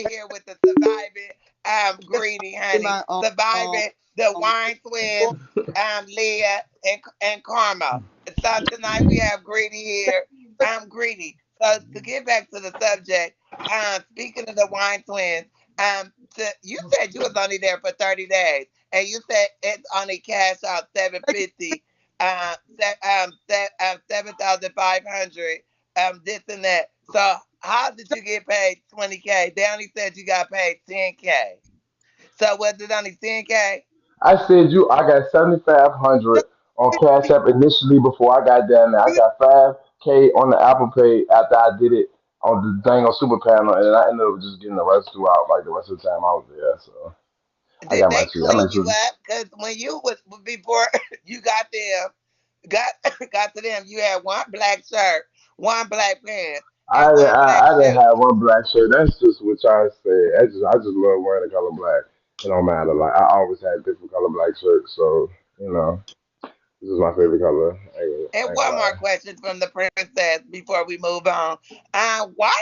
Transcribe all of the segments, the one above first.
here with the surviving greedy, honey. My Surviving the um wine twins, Leah and Karma. So tonight we have greedy here. I'm greedy. So to get back to the subject, speaking of the wine twins, you said you was only there for 30 days, and you said it's only cash out 750, 7,500, this and that. So how did you get paid 20K? They only said you got paid 10K. So was it only 10K? I said I got 7,500 on Cash App initially before I got down there. I got 5K on the Apple Pay after I did it on the dang on Super Panel, and then I ended up just getting the rest throughout like the rest of the time I was there. So I Did got my they shit. I clean made you sure. up? Because when you was before you got them, got got to them, you had one black shirt, one black pants, I, and one black I didn't shoe. have one black shirt. That's just what y'all say. I just love wearing the color black. It don't matter. Like I always had different color black shirts, so you know this is my favorite color. I And ain't gonna one more lie. question from the princess before we move on. What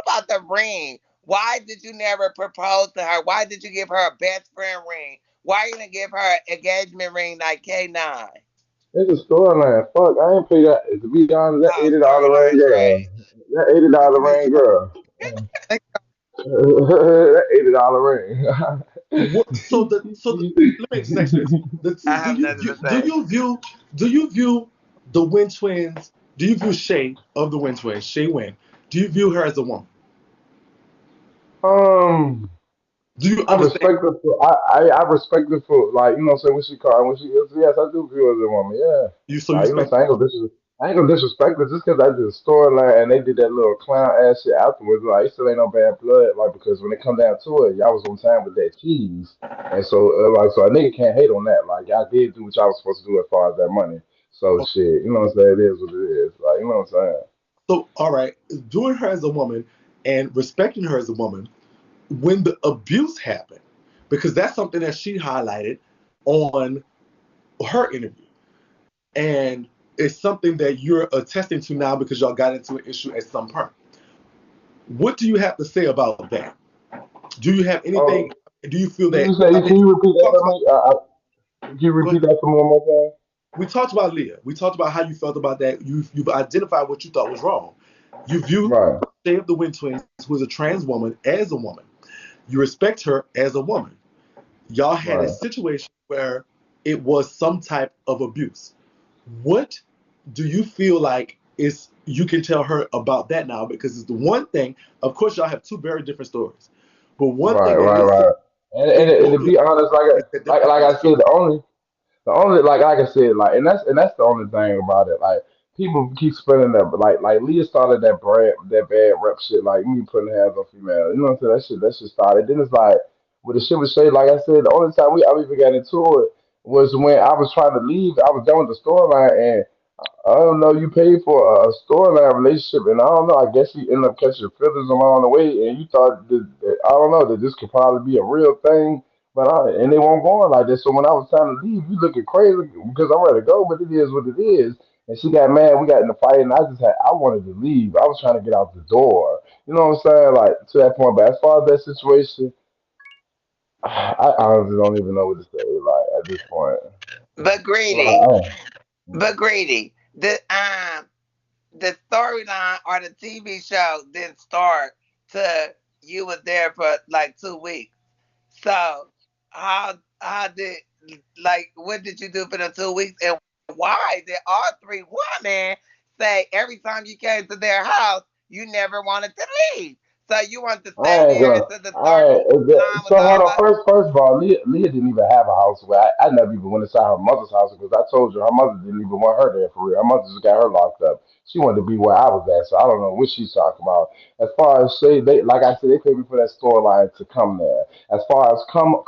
about the ring? Why did you never propose to her? Why did you give her a best friend ring? Why you didn't give her an engagement ring like K9? It's a storyline. Fuck, I ain't pay that. To be honest, that Oh, $80 ring storyline girl. trash. That $80 ring girl. thank That $80 ring. What? Let me just ask you this: I have nothing to say. do you view the Win twins? Do you view Shay of the Win twins, Shay Win? Do you view her as a woman? um, Do you I understand? respect her for. I respect her for like you know what I'm saying when she called when she is yes I do feel as a woman yeah You like you know what respect? I'm saying I ain't gonna disrespect her just because I did a storyline and they did that little clown ass shit afterwards like it still ain't no bad blood like because when it come down to it y'all was on time with that cheese and so like so a nigga can't hate on that like y'all did do what y'all was supposed to do as far as that money so shit you know what I'm saying it is what it is like you know what I'm saying. So, all right, doing her as a woman and respecting her as a woman when the abuse happened, because that's something that she highlighted on her interview, and it's something that you're attesting to now because y'all got into an issue at some point. What do you have to say about that? Do you have anything? Oh, Do you feel can that? you say Like, can you repeat that talked for about. me? Can you Go ahead. repeat that for me one more time? We talked about Leah. We talked about how you felt about that. You've identified what you thought was wrong. You view Right. Shay of the Wind Twins, who is a trans woman, as a woman. You respect her as a woman. Y'all had a Right. situation where it was some type of abuse. What do you feel like is you can tell her about that now? Because it's the one thing. Of course, y'all have two very different stories, but one Right, thing that right, is right. And to immutable be honest, is that them like people I is said, cheating. the only like I said, like and that's the only thing about it. Like people keep spinning that, but like Leah started that bad rep shit, like me putting hands on female. You know what I'm saying? That shit started. Then it's like with the shit with Shay, like I said, the only time we ever even got into it was when I was trying to leave. I was done with the storyline, and I don't know. You paid for a storyline relationship, and I don't know. I guess you end up catching feathers along the way, and you thought that I don't know that this could probably be a real thing, but and they won't go on like this. So when I was trying to leave, you looking crazy because I'm ready to go, but it is what it is. And she got mad. We got in a fight, and I wanted to leave. I was trying to get out the door. You know what I'm saying? Like to that point. But as far as that situation, I honestly don't even know what to say. Like at this point, But greedy, well, but greedy. The storyline or the TV show didn't start till you was there for like 2 weeks. So how did what did you do for the 2 weeks, and why did all three women say every time you came to their house you never wanted to leave? So you want to stay I ain't there gonna. until the I storyline so was hold on. over? First of all, Leah didn't even have a house. Where I never even went inside her mother's house because I told you her mother didn't even want her there for real. Her mother just got her locked up. She wanted to be where I was at, so I don't know what she's talking about. As far as say, they like I said, they paid me for that storyline to come there. As far as karma,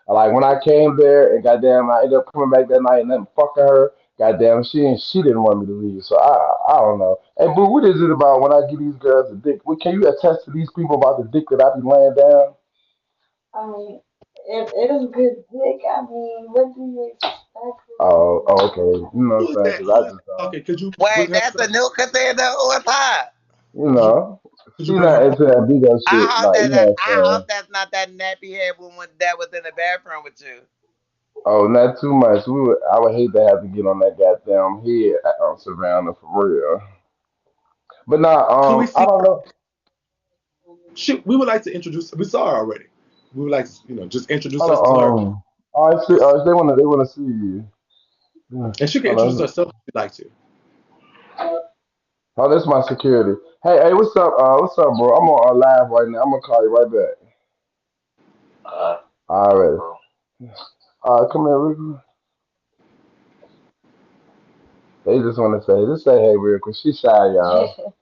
like when I came there and goddamn, I ended up coming back that night and then fucking her. Goddamn, she didn't want me to leave, so I don't know. Hey, boo, what is it about when I give these girls a dick? What, can you attest to these people about the dick that I be laying down? I mean, it is good dick. I mean, what do you expect Okay. You know what I'm saying? Because Who I is just that talking? Could you bring Wait, her that's to a new contender. Who is hot? you know. Could you She bring her not on? into that big up shit. I hope Like, you know what I I'm hope saying? that's not that nappy head woman that was in the bathroom with you. Oh, not too much. I would hate to have to get on that goddamn head on Savannah for real. But nah, Could we I see? don't know. We would like to introduce. We saw her already. We would like to, just introduce Hold us to her, on. I see. They wanna see you. Yeah. and she can Hold introduce on. herself if she'd like to. Oh, that's my security. Hey, what's up? What's up, bro? I'm on live right now. I'm gonna call you right back. All right. Come here, Ricky. They just want to just say hey real quick. She shy, y'all.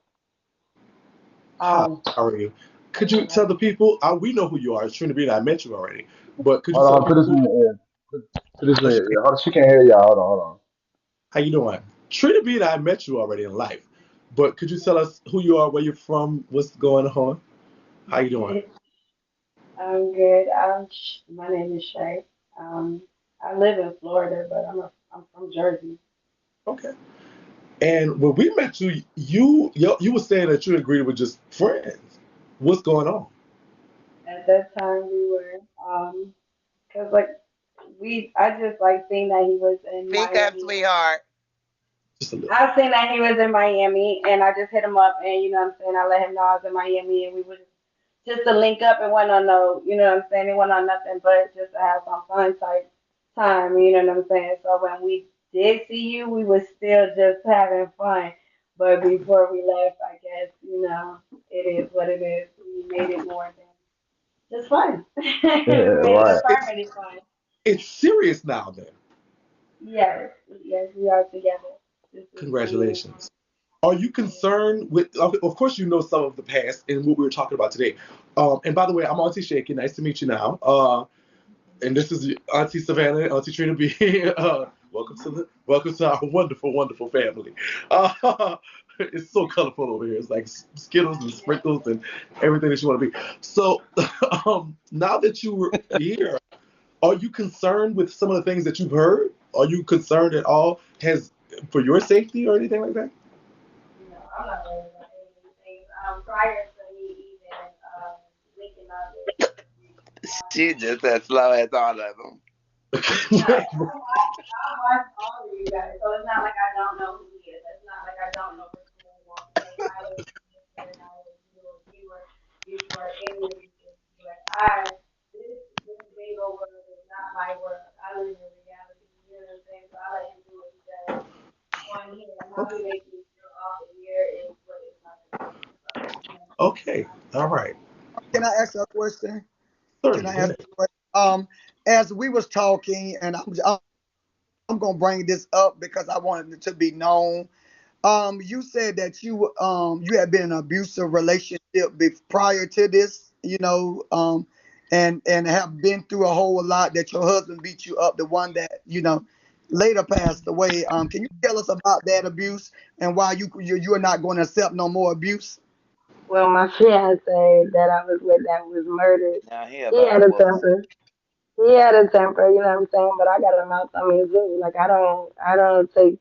Hi, um, how are you? Could you tell the people? We know who you are. It's Trina B. I met you already, but could you Hold tell the on, put people this in your ear. Put this in oh, your ear. Hold on, she can't hear y'all. Hold on. how you doing? Trina B. I met you already in life, but could you tell us who you are, where you're from, what's going on? How you doing? I'm good. My name is Shay. Um, I live in Florida, but I'm from Jersey. Okay. And when we met you, you were saying that you agreed with just friends. What's going on? At that time, we were, cause like I just like seen that he was in Speak up, Miami. sweetheart. Just a little. I seen that he was in Miami, and I just hit him up, and you know what I'm saying. I let him know I was in Miami, and we was just to link up. It went on no, you know what I'm saying. It went on nothing but just to have some fun type time, you know what I'm saying. So when we did see you, we was still just having fun. But before we left, I guess it is what it is. We made it more than just fun. Yeah, We made it a right. It's permanent fun. it's serious now. Then, Yes, yes, we are together. This is genuine. congratulations. Are you concerned with? Of course, you know some of the past and what we were talking about today. And by the way, I'm Auntie Shakie. Nice to meet you now. And this is Auntie Savannah, Auntie Trina B. Welcome to our wonderful, wonderful family. It's so colorful over here. It's like Skittles and sprinkles and everything that you want to be. So, now that you were here, are you concerned with some of the things that you've heard? Are you concerned at all? Has for your safety or anything like that? No, I'm not worried about any of these things. Prior to me even linking up with She just as slow as all of them. no, I watch all of you guys, so it's not like I don't know who he is. It's not like I don't know for sure. Won't say I was listening, I was you were before any of these things. But this bingo world is not my world. I live in reality. You know what I'm saying? So I let him do what he does on here. How he makes me feel off the air is what is my business. So Okay, all right, Can I ask a question? Can certainly. I Go ask ahead. a question? As we was talking, and I'm gonna bring this up because I wanted it to be known. You said that you had been in an abusive relationship prior to this, and have been through a whole lot. That your husband beat you up, the one that later passed away. Can you tell us about that abuse and why you are not going to accept no more abuse? well, my fiance that I was with that was murdered. Now he a He had love a boo. temper. He had a temper, you know what I'm saying? But I got a mouth on me too. Like I don't take.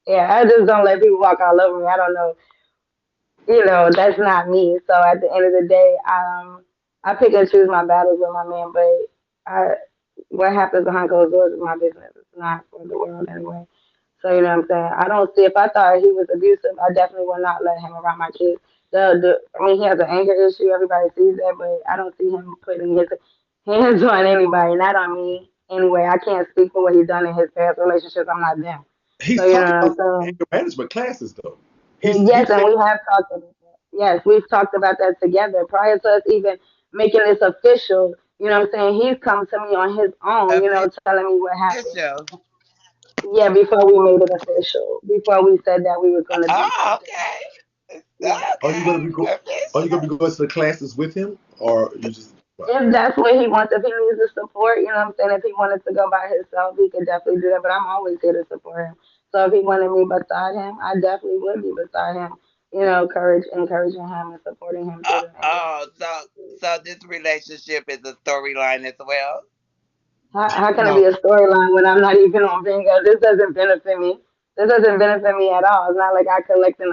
Yeah, I just don't let people walk all over me. I don't know, that's not me. So at the end of the day, I pick and choose my battles with my man. But I, what happens behind closed doors is my business. It's not for the world anyway. So you know what I'm saying. I don't see if I thought he was abusive, I definitely would not let him around my kids. I mean, he has an anger issue. Everybody sees that, but I don't see him putting his hands on anybody, not on me. Anyway, I can't speak for what he's done in his past relationships. I'm not them. So He's you know talking what I'm about saying. anger management classes, though. And He's yes, and saying we have talked about that. Yes, we've talked about that together prior to us even making this official. You know what I'm saying? He's come to me on his own, telling me what happened. Official. Yeah, before we made it official, before we said that we was going to do Oh, something. okay. Yeah. are you gonna Okay. be go- are you gonna be Official. going to the classes with him, or you just what? If that's what he wants, if he needs the support, you know what I'm saying? If he wanted to go by himself, he could definitely do that. But I'm always here to support him. So if he wanted me beside him, I definitely would be beside him. Encouraging him and supporting him to the end of Oh, so this relationship is a storyline as well. how can it No. be a storyline when I'm not even on bingo? This doesn't benefit me. This doesn't benefit me at all. It's not like I collecting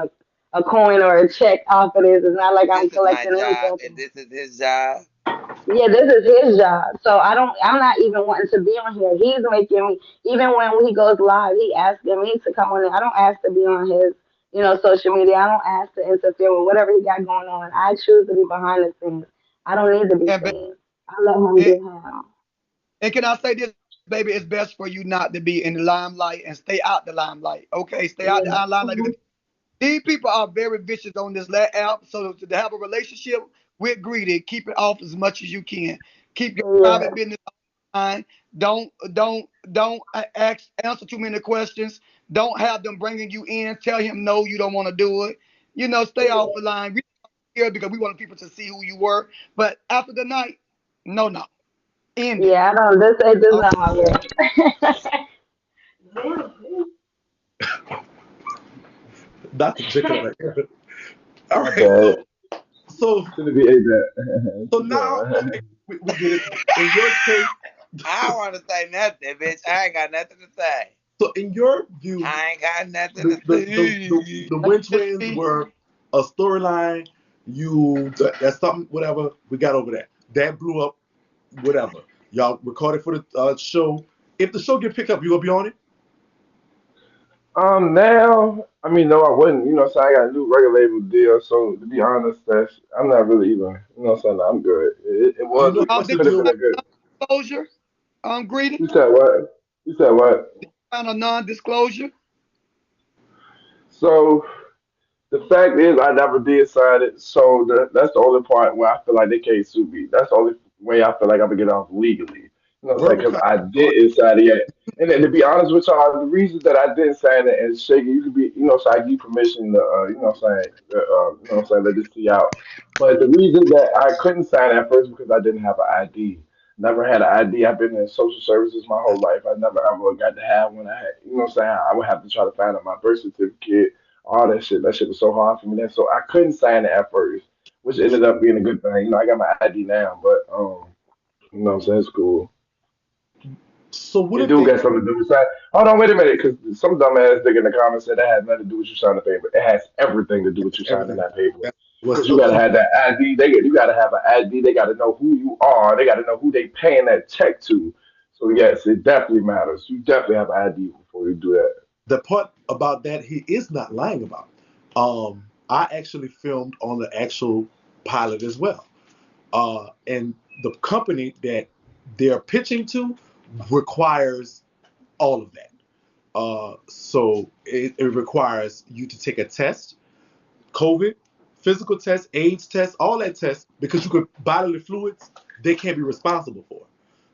a coin or a check off of this. It's not like I'm This is my collecting job, anything. and this is his job. Yeah, this is his job. So I'm not even wanting to be on here. He's making me, even when he goes live, he asking me to come on there. I don't ask to be on his, social media. I don't ask to interfere with whatever he got going on. I choose to be behind the scenes. I don't need to be And, seen. I let him and, do him. and can I say this, baby? It's best for you not to be in the limelight and stay out the limelight. Okay, stay out the Yeah. limelight because Hmm. these people are very vicious on this app. So to have a relationship with greedy, keep it off as much as you can. Keep your Yeah. private business online. Don't answer too many questions. Don't have them bringing you in. Tell him no, you don't want to do it. Stay off the line. We here because we want people to see who you were. But after the night, no, no, end it. Yeah, I don't. This Okay. not my way. Not to chicken on that. All My right, bad. so Shouldn't be ate that. so Keep now going. we get it. In your case, I don't want to say nothing, bitch. I ain't got nothing to say. so in your view, I ain't got nothing the to the the, the, say. the Win Twins were a storyline. That's something. Whatever, we got over that. That blew up. Whatever. Y'all recorded for the show. If the show get picked up, you gonna be on it? Now, I mean, no, I wouldn't. So I got a new record label deal. So to be honest, I'm not really even. Saying I'm good. It Do you was. know how It much Did the could have you been deal? a good. sign disclosure? Greedy? You said what? You said what? Sign a non-disclosure? So the fact is, I never did sign it. So that's the only part where I feel like they can't sue me. That's the only way I feel like I'm gonna get off legally. What I'm saying? Verbal Because contract. I didn't sign it yet. And then to be honest with y'all, the reason that I didn't sign it and Shaky, you could be, so I give you permission to, what I'm saying, let this see out. But the reason that I couldn't sign it at first because I didn't have an ID. Never had an ID. I've been in social services my whole life. I never ever got to have one. I had, what I'm saying, I would have to try to find out my birth certificate, all that shit. That shit was so hard for me. Then, so I couldn't sign it at first, which ended up being a good thing. I got my ID now, but what I'm saying, it's cool. So what It if do they? got something to do with sign. Hold on, wait a minute, because some dumbass nigga in the comments said that has nothing to do with you signing the paper. It has everything to do with you signing Everything. that paper. That's what's Because you so gotta key. have that ID. You gotta have an ID. They gotta know who you are. They gotta know who they paying that check to. So yes, it definitely matters. You definitely have an ID before you do that. The part about that he is not lying about. I actually filmed on the actual pilot as well. And the company that they're pitching to requires all of that. So it requires you to take a test, COVID, physical test, AIDS test, all that test, because you could bodily fluids, they can't be responsible for.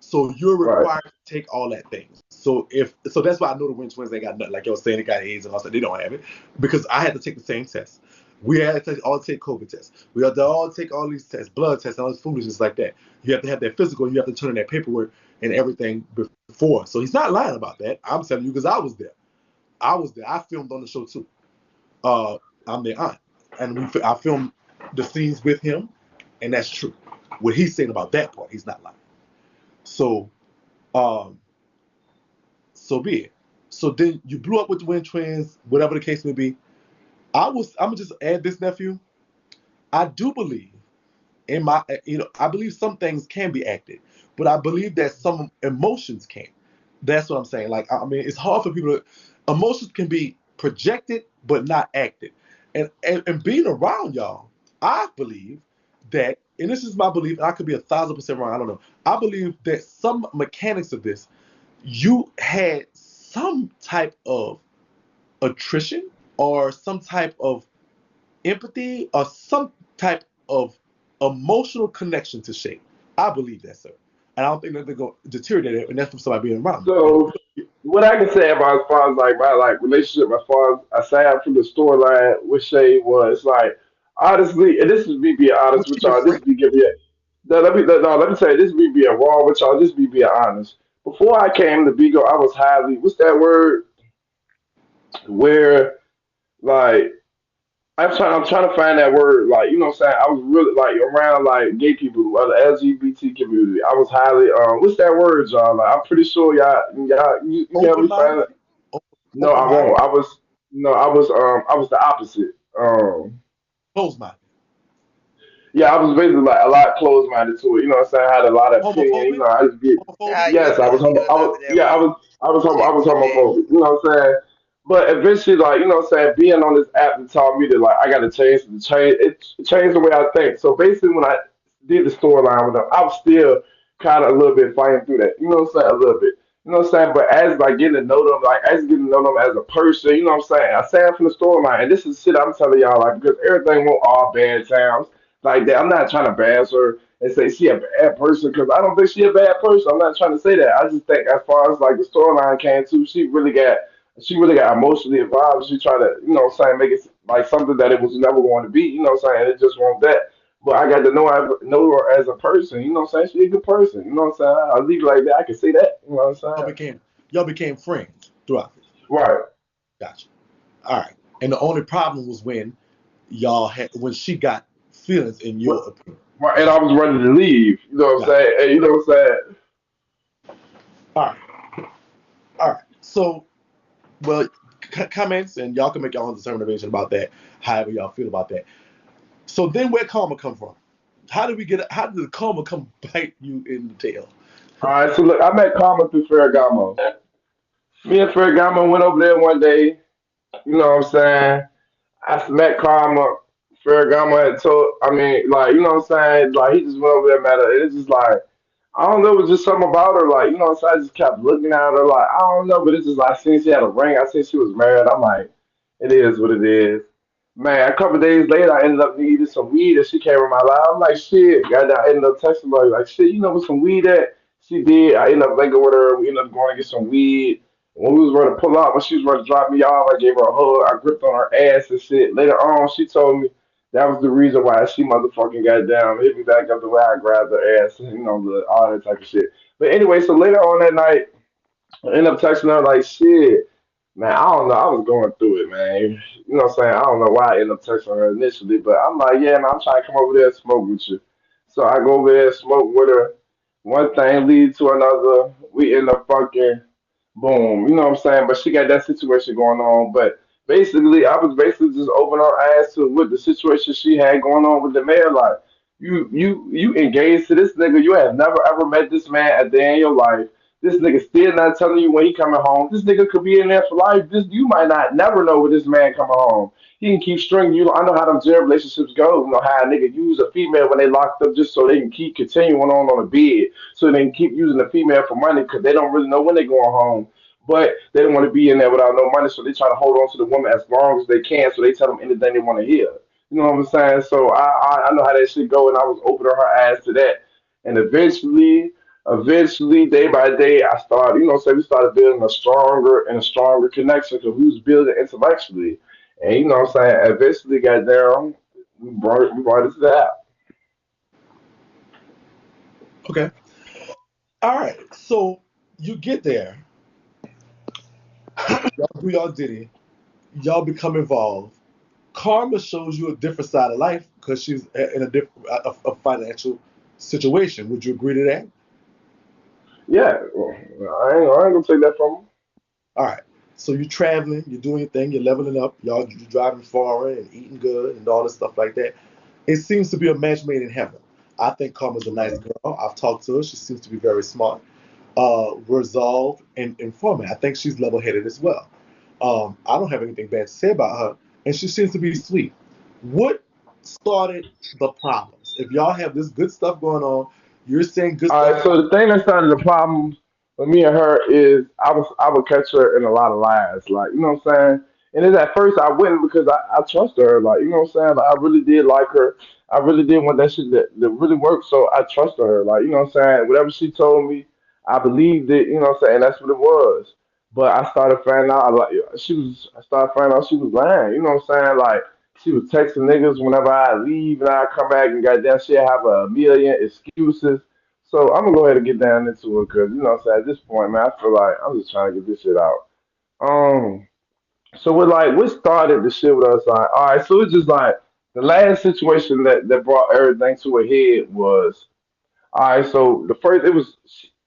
So you're Right. required to take all that things. So that's why I know the Win Twins ain't got nothing. Like I was saying, they got AIDS and all that. They don't have it because I had to take the same test. We had to all take COVID tests. We had to all take all these tests, blood tests, and all this foolishness like that. You have to have that physical. You have to turn in that paperwork and everything before. So he's not lying about that. I'm telling you because I was there. I was there. I filmed on the show too. Uh, I'm their aunt, and I filmed the scenes with him, and that's true. What he's saying about that part, he's not lying. So, um, so be it. So then you blew up with the Wind Twins, whatever the case may be. I'm gonna just add this, nephew. I do believe I believe some things can be acted, but I believe that some emotions can't. That's what I'm saying. Like, I mean, it's hard for people to, emotions can be projected, but not acted. And being around y'all, I believe that, and this is my belief, and I could be 1,000% wrong, I don't know. I believe that some mechanics of this, you had some type of attrition or some type of empathy or some type of emotional connection to shape. I believe that, sir. And I don't think that they're going to deteriorate it, and that's from somebody being around them. And So what I can say about as far as like my like relationship as far as aside from the storyline with Shay was like honestly, and this is me being was honest with she your y'all. This friend? is me giving you no, let me say this is me being raw with y'all. This is me being honest. Before I came to Bigo, I was highly what's that word? Where like I'm trying to find that word, like, what I'm saying? I was really like around like gay people, the LGBT community. I was highly what's that word, John? Like, I'm pretty sure you can help Open me find minded? it. No, Open I minded? won't. I was no, I was the opposite. Um, Close minded. yeah, I was basically like a lot closed minded to it. You know what I'm saying? I had a lot of opinion. You Homophobic? know, I just get Homophobic? Child, yes, I was you was over there yeah, with I was Shakie. homophobic. You know what I'm saying? But eventually, like you know what I'm saying, being on this app that taught me that like I got to change it changed the way I think. So basically, when I did the storyline with them, I was still kind of a little bit fighting through that. You know what I'm saying? A little bit. You know what I'm saying? But as like getting to know them, like as getting to know them as a person, you know what I'm saying? I sang from the storyline, and this is shit I'm telling y'all, like because everything won't all bad times like that. I'm not trying to bash her and say she a bad person because I don't think she a bad person. I'm not trying to say that. I just think as far as like the storyline came to, she really got emotionally involved. She tried to, you know what I'm saying, make it like something that it was never going to be, you know what I'm saying? It just won't that. But I got to know her as a person, you know what I'm saying? She's a good person, you know what I'm saying? I'll leave it like that. I can say that, you know what I'm Y'all saying? became y'all became friends throughout this. Right. Gotcha. All right. And the only problem was when she got feelings in What, your opinion. right. And I was ready to leave, you know what I'm Gotcha. saying? And you know what I'm saying? All right. All right. So, well, comments and y'all can make your own determination about that. However y'all feel about that. So then, where karma come from? How did we get? How did the karma come bite you in the tail? All right, so look, I met Karma through Ferragamo. Me and Ferragamo went over there one day, you know what I'm saying? I met Karma. Ferragamo had told, I mean, like, you know what I'm saying? Like, he just went over there, met her. It's just like, I don't know, it was just something about her. Like, you know what I'm saying? I just kept looking at her. Like, I don't know, but it's just like, since she had a ring, I seen she was married. I'm like, it is what it is. Man, a couple of days later, I ended up needing some weed and she came in my life. I'm like, shit. I ended up texting her, like, shit, you know where some weed at? She did. I ended up linking with her. We ended up going to get some weed. When we was ready to pull up, when she was ready to drop me off, I gave her a hug. I gripped on her ass and shit. Later on, she told me that was the reason why she motherfucking got down, hit me back up the way I grabbed her ass, and, you know, all that type of shit. But anyway, so later on that night, I ended up texting her like, shit, man, I don't know. I was going through it, man. You know what I'm saying? I don't know why I ended up texting her initially, but I'm like, yeah, man, I'm trying to come over there and smoke with you. So I go over there and smoke with her. One thing leads to another. We end up fucking boom. You know what I'm saying? But she got that situation going on. But basically, I was basically just opening her ass to what the situation she had going on with the mayor. Like, you engaged to this nigga. You have never ever met this man a day in your life. This nigga still not telling you when he coming home. This nigga could be in there for life. This you might not never know when this man coming home. He can keep stringing you. I know how them jail relationships go. You know how a nigga use a female when they locked up just so they can keep continuing on the bed, so they can keep using the female for money because they don't really know when they going home. But they don't want to be in there without no money, so they try to hold on to the woman as long as they can, so they tell them anything they want to hear. You know what I'm saying? So I know how that shit go, and I was opening her ass to that, and eventually, day by day, I started, you know, so we started building a stronger and a stronger connection because we was building intellectually, and you know what I'm saying. Eventually, got down, we brought it to that. Okay. All right. So you get there, y'all do y'all diddy, y'all become involved. Karma shows you a different side of life because she's in a different a financial situation. Would you agree to that? Yeah, well, I ain't gonna take that from All right. So you're traveling, you're doing your thing, you're leveling up, you're driving foreign and eating good and all this stuff like that. It seems to be a match made in heaven. I think Karma's a nice girl. I've talked to her. She seems to be very smart, resolved, and informant. I think she's level headed as well. I don't have anything bad to say about her, and she seems to be sweet. What started the problems? If y'all have this good stuff going on, you're saying good All stuff. right, so the thing that started the problem with me and her is I would catch her in a lot of lies, like you know what I'm saying. And then at first I wouldn't because I trusted her, like you know what I'm saying. Like I really did like her. I really did want that shit that really worked, so I trusted her, like you know what I'm saying. Whatever she told me, I believed it, you know what I'm saying. That's what it was. But I started finding out like I started finding out she was lying, you know what I'm saying. Like she was texting niggas whenever I leave and I come back and goddamn she'll have a million excuses. So I'm gonna go ahead and get down into it because you know what I'm saying at this point, man, I feel like I'm just trying to get this shit out. Um, so we're like, what started the shit with us? Like, all right, so it's just like the last situation that brought everything to a head was all right. So the first, it was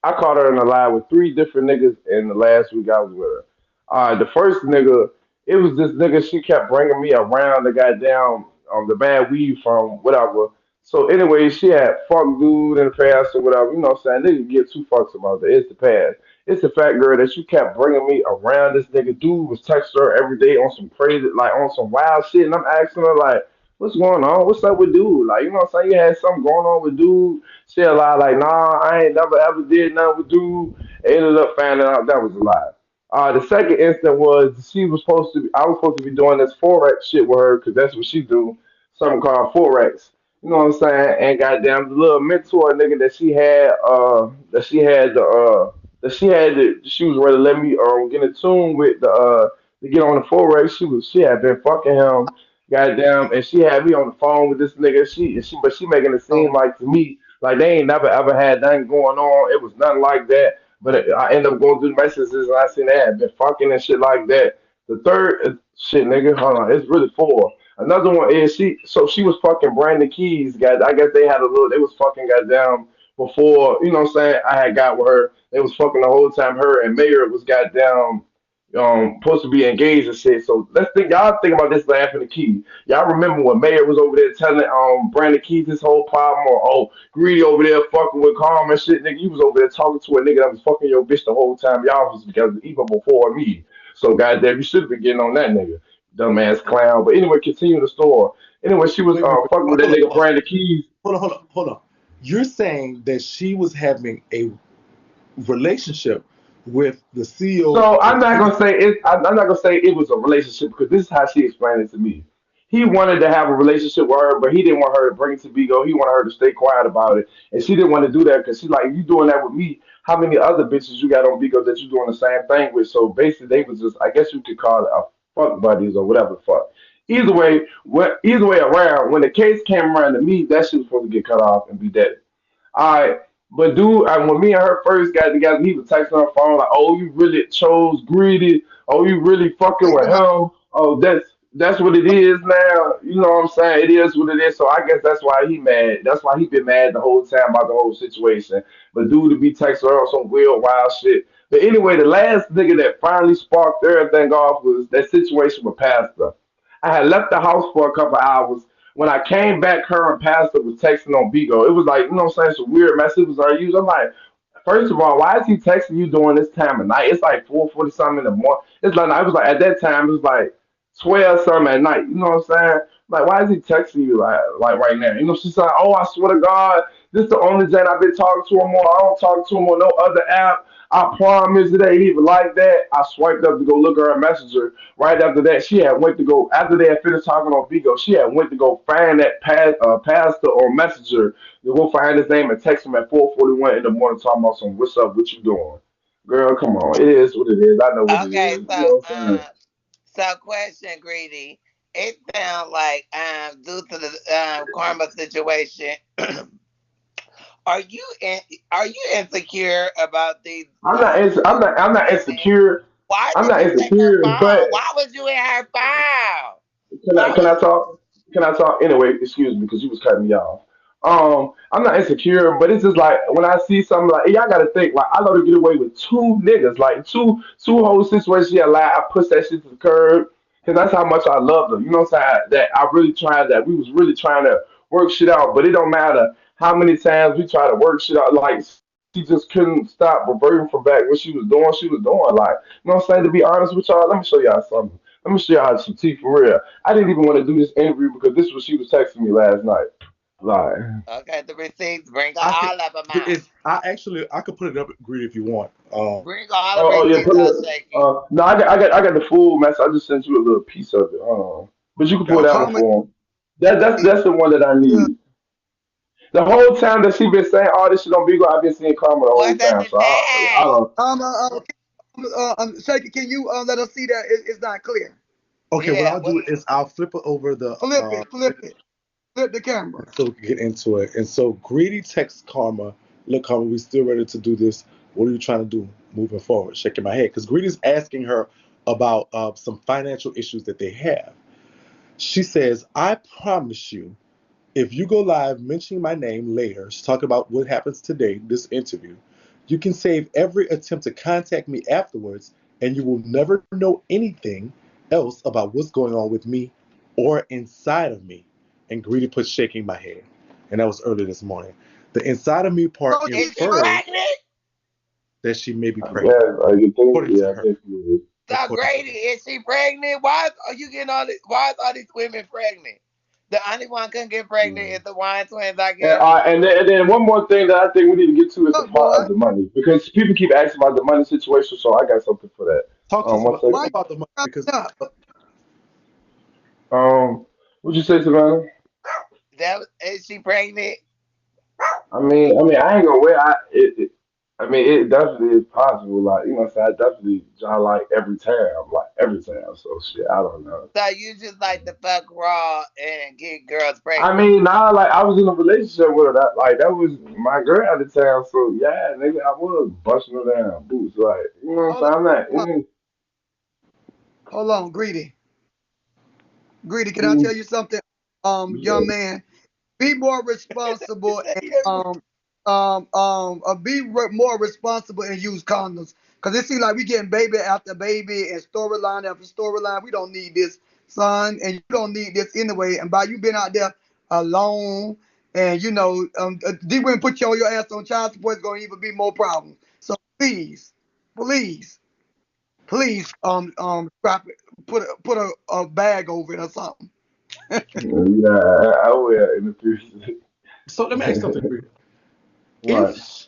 I caught her in a lie with three different niggas in the last week I was with her. All right, the first nigga. It was this nigga. She kept bringing me around the goddamn the bad weed from whatever. So anyway, she had fuck dude in the past or whatever. You know what I'm saying? Nigga give two fucks about that. It's the past. It's the fat girl that she kept bringing me around. This nigga dude was texting her every day on some crazy, like on some wild shit, and I'm asking her like, "What's going on? What's up with dude? Like, you know what I'm saying? You had something going on with dude." She a lie like, "Nah, I ain't never ever did nothing with dude." Ended up finding out that was a lie. The second instant was she was supposed to. I was supposed to be doing this forex shit with her because that's what she do. Something called forex. You know what I'm saying? And goddamn, the little mentor nigga that she had she was ready to let me get in tune with to get on the forex. She had been fucking him, goddamn, and she had me on the phone with this nigga. But she making it seem Oh, like to me like they ain't never ever had nothing going on. It was nothing like that. But I ended up going through the messages and I seen they had been fucking and shit like that. The third shit, nigga, hold on, it's really four. Another one is she was fucking Brandon Keys, guys. I guess they had a little, they was fucking goddamn before, you know what I'm saying? I had got with her. They was fucking the whole time. Her and Mayor was goddamn supposed to be engaged and shit. So let's think y'all think about this laughing the key. Y'all remember when Mayor was over there telling Brandon Keys his whole problem or Greedy over there fucking with Calm and shit, nigga. You was over there talking to a nigga that was fucking your bitch the whole time. Y'all was together even before me. So goddamn, you should have been getting on that nigga. Dumbass clown. But anyway, continue the story. Anyway, she was Wait. fucking with that Hold nigga on. Brandon Keys. Hold on. You're saying that she was having a relationship with the CEO So I'm of not gonna TV. say it. I'm not gonna say it was a relationship because this is how she explained it to me. He wanted to have a relationship with her, but he didn't want her to bring it to Bigo. He wanted her to stay quiet about it, and she didn't want to do that because she's like, "You doing that with me? How many other bitches you got on Bigo that you doing the same thing with?" So basically, they was just, I guess you could call it a fuck buddies or whatever the fuck. Either way around, when the case came around to me, that shit was supposed to get cut off and be dead. All right. But dude, when me and her first got together, he was texting on her phone like, "Oh, you really chose greedy. Oh, you really fucking wait with a minute. him. Oh, that's what it is now. You know what I'm saying? It is what it is. So I guess that's why he mad. That's why he been mad the whole time about the whole situation. But dude to be texting her on some weird wild shit. But anyway, the last nigga that finally sparked everything off was that situation with Pastor. I had left the house for a couple hours. When I came back, her and Pastor was texting on Bigo. It was like, you know what I'm saying, some weird messages are used. I'm like, first of all, why is he texting you during this time of night? It's like 4:40 something in the morning. It's like I was like at that time it was like 12 something at night. You know what I'm saying? Like, why is he texting you like right now? You know, she's like, oh, I swear to God, this is the only Jen I've been talking to him on. I don't talk to him on no other app. I promise it ain't even like that. I swiped up to go look at her messenger. Right after that, she had went to go after they had finished talking on Bigo. She had went to go find that pastor or messenger to go find his name and text him at 4:41 in the morning talking about some what's up, what you doing, girl? Come on, it is what it is. I know what it Okay, is. You so know what I'm saying? question, Greedy. It sounds like due to the karma situation, are you in, are you insecure about these I'm not. I'm not women? insecure. Why I'm did not you take her insecure, but phone? Why was you in her phone? can I Why can was I talk? Can I talk? Anyway, excuse me because you was cutting me off. I'm not insecure, but it's just like when I see something like y'all gotta think like I know to get away with two niggas, like two whole situations. Yeah, like I push that shit to the curb because that's how much I love them. You know what I'm saying? That I really tried that we was really trying to work shit out, but it don't matter how many times we try to work shit out. Like she just couldn't stop reverting from back what she was doing. She was doing like you know what I'm saying. To be honest with y'all, let me show y'all something. Let me show y'all some tea for real. I didn't even want to do this interview because this was she was texting me last night. Like, okay? The receipts, bring I could. all of them out. It's. I could put it up, Greedy, if you want. Bring all the oh yeah, receipts put out, it. Shaky. No, I got the full mess. I just sent you a little piece of it. But you can pull Got that you. one Karma, for him. That's the one that I uh, need. The whole time that she been saying all this shit on Beagle, I've been seeing Karma the whole What does time. it So I say? don't. Shaky, can you let us see that? It's not clear. Okay. What Yeah, I'll what? do is I'll flip it over the Flip it, flip it, flip the camera. so we can get into it. And so Greedy texts Karma, look, Karma, we still ready to do this. What are you trying to do moving forward? Shaking my head. Because Greedy's asking her about some financial issues that they have. She says, I promise you, if you go live mentioning my name later, she's talking about what happens today, this interview, you can save every attempt to contact me afterwards, and you will never know anything else about what's going on with me or inside of me. And Greedy put shaking my head. And that was early this morning. The inside of me part So Is she's she infers pregnant. pregnant? that she may be I pregnant, guess, like, you think, according to yeah, I her. think it is. So According to Grady, her. is she pregnant? Why are you getting all this? Why is all these women pregnant? The only one couldn't get pregnant Yeah. is the wine twins, I And, guess. and then one more thing that I think we need to get to is the Look, part boy. of the money because people keep asking about the money situation. So I got something for that. Talk to us One about, second. Why about the money you because coming up? What'd you say, Savannah? Is she pregnant? I ain't gonna wait. I mean, it definitely is possible. Like, you know, what I'm saying, I definitely try like every time. So shit, I don't know. So you just like to fuck raw and get girls I pregnant? mean, nah, like I was in a relationship with her. That was my girl at the time. So yeah, nigga, I was busting her down boots. Like, you know what I'm Hold saying? I'm not. on, hold on, greedy, greedy. Can I Mm, tell you something, young yeah. man? Be more responsible and Yeah. more responsible and use condoms. Cause it seems like we getting baby after baby and storyline after storyline. We don't need this, son, and you don't need this anyway. And by you being out there alone, and they wouldn't put you on your ass on child support. It's gonna even be more problems. So please, please, please, strap it, put a bag over it or something. Yeah, I will in the future. so let me ask you something, Greedy. Right.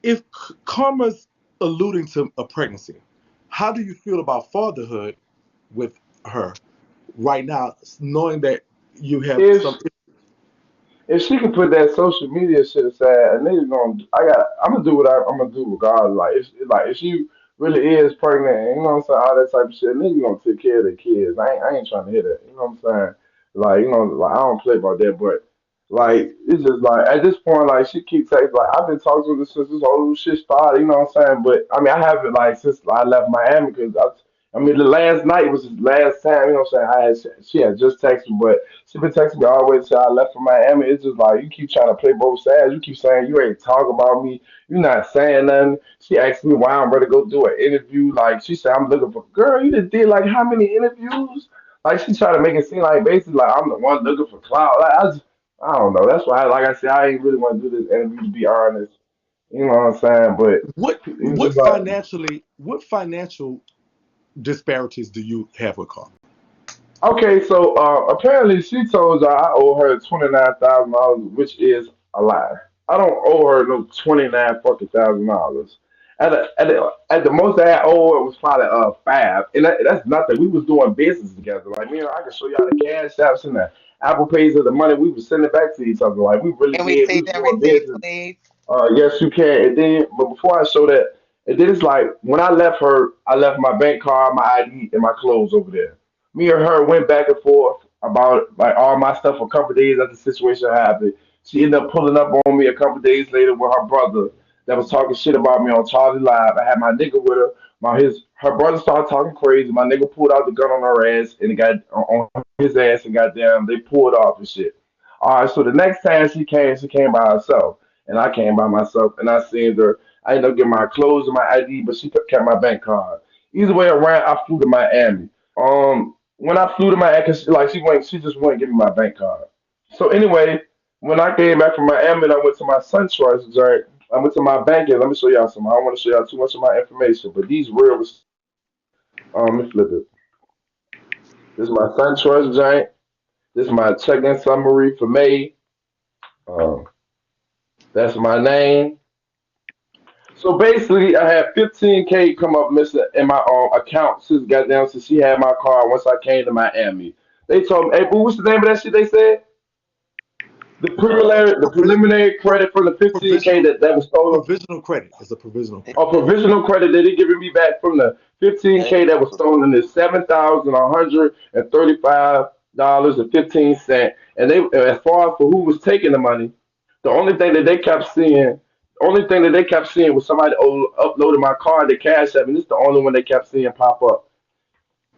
If karma's alluding to a pregnancy, how do you feel about fatherhood with her right now, knowing that you have If some? if she can put that social media shit aside, and niggas gonna, I'm gonna do what I'm gonna do regardless. If she really is pregnant, and, you know what I'm saying, all that type of shit, niggas gonna take care of their kids. I ain't trying to hear that. You know what I'm saying? Like, you know, like I don't play about that, but like it's just like at this point, like she keeps saying, like I've been talking to her since this whole shit started. You know what I'm saying? But I mean, I haven't like since I left Miami because I mean, the last night was the last time. You know what I'm saying? She had just texted me, but she been texting me all the way till I left for Miami. It's just like you keep trying to play both sides. You keep saying you ain't talk about me. You not saying nothing. She asked me why I'm ready to go do an interview. Like she said, I'm looking for girl. You just did like how many interviews? Like she tried to make it seem like basically like I'm the one looking for clout. I don't know. That's why, like I said, I ain't really want to do this interview to be honest. You know what I'm saying? But it was just like. What financial disparities do you have with karma? Okay, so apparently she told y'all I owe her $29,000, which is a lie. I don't owe her no 29 fucking $1,000. At the most I owe her was probably five, and that's nothing. We was doing business together. Like me, I can show y'all the cash apps and the Apple Pays of the money. We was sending it back to each other. Like we really Can we did. We see was them doing receipts, business. please? Yes, you can. And then, but before I show that, and then it's like when I left her, I left my bank card, my ID, and my clothes over there. Me and her went back and forth about like all my stuff for a couple of days after the situation happened. She ended up pulling up on me a couple of days later with her brother that was talking shit about me on Charlie Live. I had my nigga with her. Her brother started talking crazy. My nigga pulled out the gun on her ass and it got on his ass and goddamn they pulled off and shit. All right, so the next time she came by herself and I came by myself and I seen her. I ended up getting my clothes and my ID, but she kept my bank card. Either way around, I flew to Miami. When I flew to Miami, cause like she just wouldn't give me my bank card. So anyway, when I came back from Miami, and I went to my SunTrust joint. I went to my bank and let me show y'all some. I don't want to show y'all too much of my information, but these real receipts. Let me flip it. This is my SunTrust joint. This is my check-in summary for May. Um, that's my name. So basically, I had 15K come up missing in my account since she had my car once I came to Miami. They told me, hey, boo, what's the name of that shit they said? The preliminary credit for the 15K Provisional that was stolen, provisional credit is a provisional credit. or provisional credit that they giving me back from the 15K that was stolen is $7,135.15. And they, as far as for who was taking the money, the only thing that they kept seeing, was somebody uploaded my card to Cash App, and it's the only one they kept seeing pop up.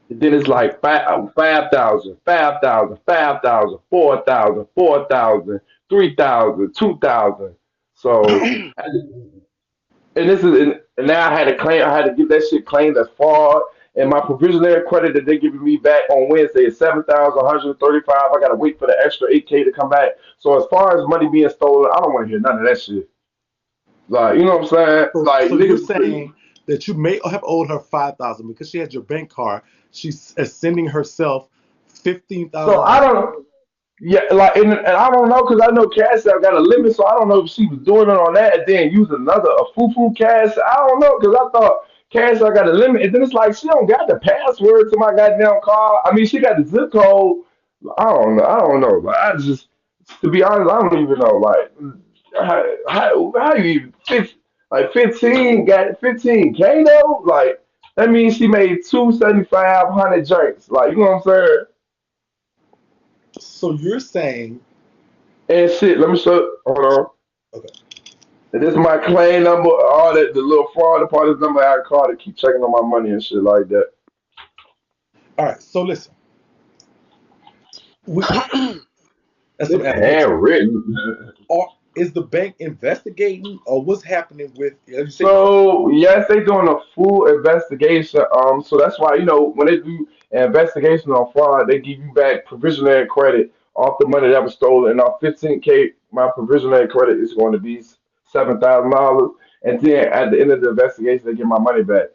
And then it's like 5,000, 5,000, 5,000, 4,000, 4,000, 3,000, 2,000. So, and this is and now I had to get that shit claimed as fraud, and my provisionary credit that they're giving me back on Wednesday is 7,135. I gotta wait for the extra 8K to come back. So as far as money being stolen, I don't want to hear none of that shit. Like, you know what I'm saying? Like So you're niggas, saying that you may have owed her 5,000 because she had your bank card. She's sending herself fifteen so thousand I dollars. don't. Yeah, like, and I don't know because I know Cash App got a limit, so I don't know if she was doing it on that and then using another a foo cash. I don't know because I thought Cash App got a limit, and then it's like she don't got the password to my goddamn car. I mean, she got the zip code. I don't know. I don't know. Like, I just, to be honest, I don't even know. Like, how you even like 15 got 15K though? Like, that means she made 2,750 drinks. Like, you know what I'm saying? So you're saying, And shit, let me show. Hold on. okay, And this is my claim number, all that, the little fraud part of this number I call to keep checking on my money and shit like that. all right. So listen, we that's some It's animation. handwritten. Or is the bank investigating, or what's happening with? You say So yes, they doing a full investigation. So that's why when they do an investigation on fraud, they give you back provisionary credit off the money that was stolen. And off 15K, my provisionary credit is going to be $7,000. And then at the end of the investigation, they get my money back.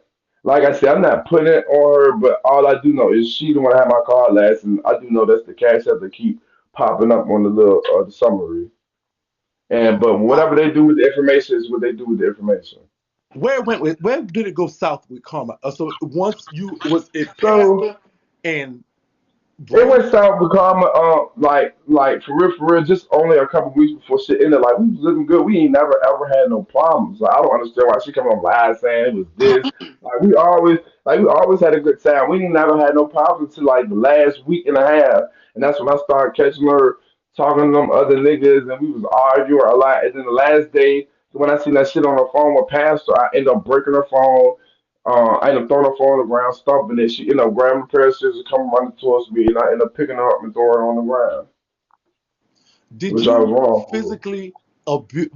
Like I said, I'm not putting it on her, but all I do know is she the one that had my card last, and I do know that's the cash that they keep popping up on the little the summary. And but uh, whatever they do with the information is what they do with the information. where did it go south with karma? So once you was it passed So her and it brain. went south because like for real, just only a couple weeks before shit ended. Like we was looking good. We ain't never ever had no problems. Like, I don't understand why she come on live saying it was this. Like we always had a good time. We ain't never had no problems until like the last week and a half, and that's when I started catching her talking to them other niggas, and we was arguing a lot. And then the last day when I seen that shit on her phone with Pastor, I ended up breaking her phone. I ended up throwing her phone on the ground, stomping it. She ended up grabbing a pair of scissors, coming running towards me, and I ended up picking her up and throwing her on the ground, Did which I was you wrong for. physically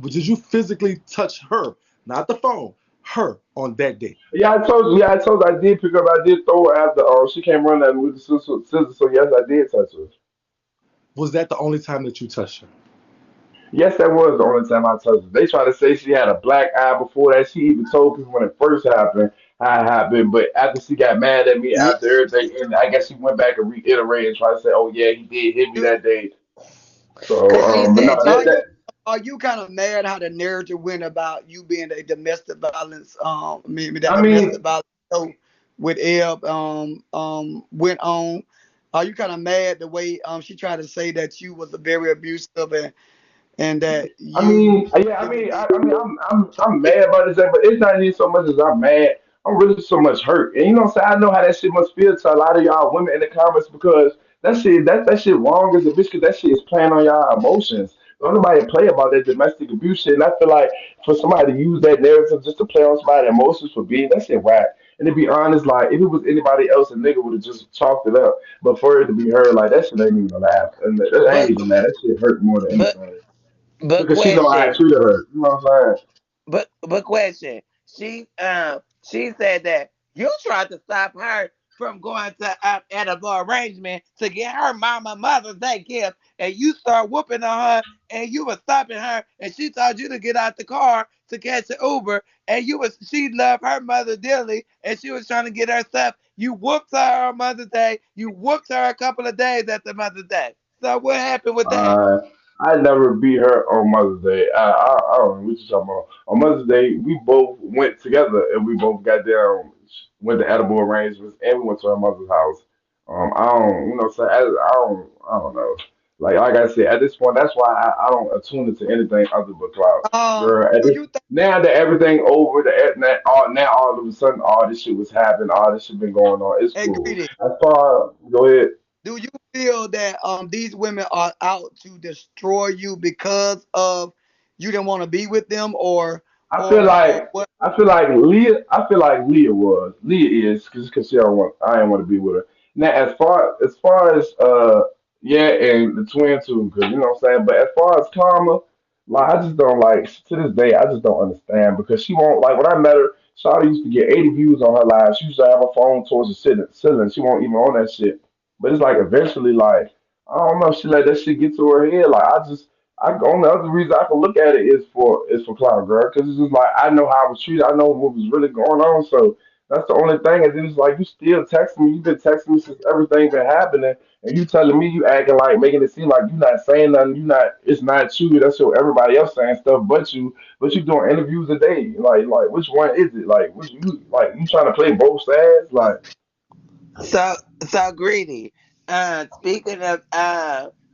Did you physically touch her, not the phone, her on that day? Yeah, I told you. Yeah, I told you I did pick her up. I did throw her after she came running at me with the scissors. So yes, I did touch her. Was that the only time that you touched her? Yes, that was the only time I touched her. They tried to say she had a black eye before that. She even told people when it first happened how it happened. But after she got mad at me You, after everything, and I guess she went back and reiterated and tried to say, "Oh yeah, he did hit me you, that day." So, Cause she but no, said you. are you kind of mad how the narrative went about you being a domestic violence? I mean that I domestic mean, violence show with Eb went on. Are you kind of mad the way she tried to say that you was a very abusive and that you yeah, really I'm mad about this, but it's not even so much as I'm mad. I'm really so much hurt, and you know what I'm saying. I know how that shit must feel to a lot of y'all women in the comments because that shit wrong as a bitch. Cause that shit is playing on y'all emotions. Don't nobody play about that domestic abuse shit, and I feel like for somebody to use that narrative just to play on somebody's emotions for being that shit whack. And to be honest, like if it was anybody else, a nigga would have just chalked it up. But for it to be her, like that shit ain't even gonna laugh, and that ain't But even mad. That shit hurt more than but anything but because she know I question. treated her. You know what I'm saying? But question. She said that you tried to stop her from going to edible arrangement to get her mama Mother's Day gift, and you start whooping on her, and you was stopping her, and she told you to get out the car to catch an Uber, and she loved her mother dearly, and she was trying to get her stuff. You whooped her on Mother's Day. You whooped her a couple of days after Mother's Day. So what happened with that? Uh, I never beat her on Mother's Day. I don't know what you talking about. On Mother's Day, we both went together and we both got down, went to edible arrangements, and we went to her mother's house. I don't, you know, what I'm saying I don't know. Like I said, at this point, that's why I don't attune it to anything other but clout. Girl, do you think now that everything over, now all of a sudden all this shit was happening, all this shit been going on. It's cool. agree? As far, go ahead. Do you feel that these women are out to destroy you because of you didn't want to be with them I feel or like what? I feel like Leah is because she don't want I didn't want to be with her. Now as far as yeah, and the twin too, because you know what I'm saying. But as far as Karma, like I just don't like to this day I just don't understand because she won't like when I met her. Shawty used to get 80 views on her live. She used to have her phone towards the ceiling. She won't even on that shit. But it's like eventually, like I don't know, she let that shit get to her head. Like I only other reason I can look at it is for cloud girl, because it's just like I know how I was treated. I know what was really going on. So that's the only thing. And then it's like you still texting me. You've been texting me since everything been happening, and you telling me you acting like making it seem like you not saying nothing. You not. It's not you. That's what everybody else saying stuff, but you. But you doing interviews a day. Like which one is it? Like you trying to play both sides? Like So so greedy. Speaking of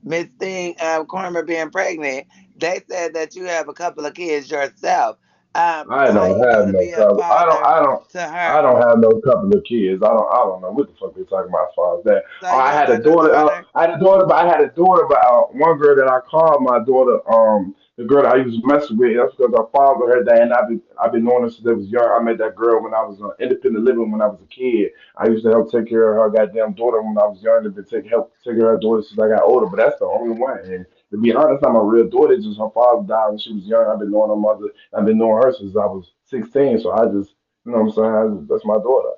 Miss Thing Karma being pregnant, they said that you have a couple of kids yourself. I How don't you have gonna no be a couple. I don't. father I don't. to I her? don't have no couple of kids. I don't know what the fuck they talking about as far as that. So I you don't had a got no daughter. daughter? I had a daughter, but I had a daughter. But one girl that I called my daughter, the girl that I used to mess with. That's because her father, her dad, and I've been knowing her since I was young. I met that girl when I was independent living when I was a kid. I used to help take care of her goddamn daughter when I was young. And been help take care of her daughter since I got older. But that's the only one. And to be honest, not my real daughter. It's just her father died when she was young. I've been knowing her mother. I've been knowing her since I was 16. So I just, you know what I'm saying? That's my daughter.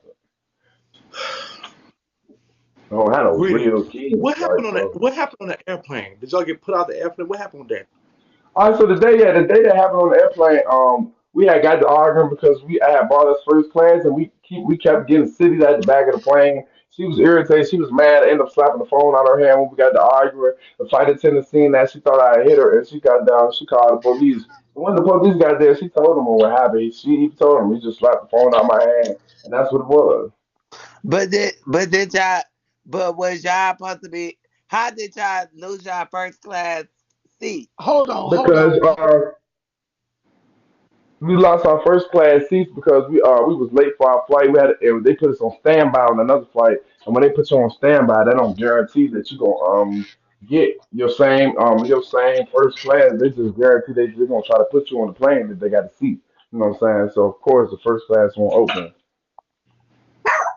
I don't have no Greedy. real kids, What like happened on so. that? What happened on the airplane? Did y'all get put out the airplane? What happened with that? All right, so the day that happened on the airplane, we had got to arguing because I had bought us first class, and we kept getting citied at the back of the plane. She was irritated. She was mad. I ended up slapping the phone out of her hand when we got to arguing. The flight attendant seen that. She thought I had hit her, and she got down. She called the police. And when the police got there, she told them what happened. She told them he just slapped the phone out of my hand, and that's what it was. But did y'all? But was y'all supposed to be? How did y'all lose y'all first class seat? Hold on, hold Because on. we lost our first class seats because we was late for our flight. They put us on standby on another flight, and when they put you on standby, they don't guarantee that you gonna get your same first class. They just guarantee they're gonna try to put you on the plane that they got a seat. You know what I'm saying? So of course the first class won't open.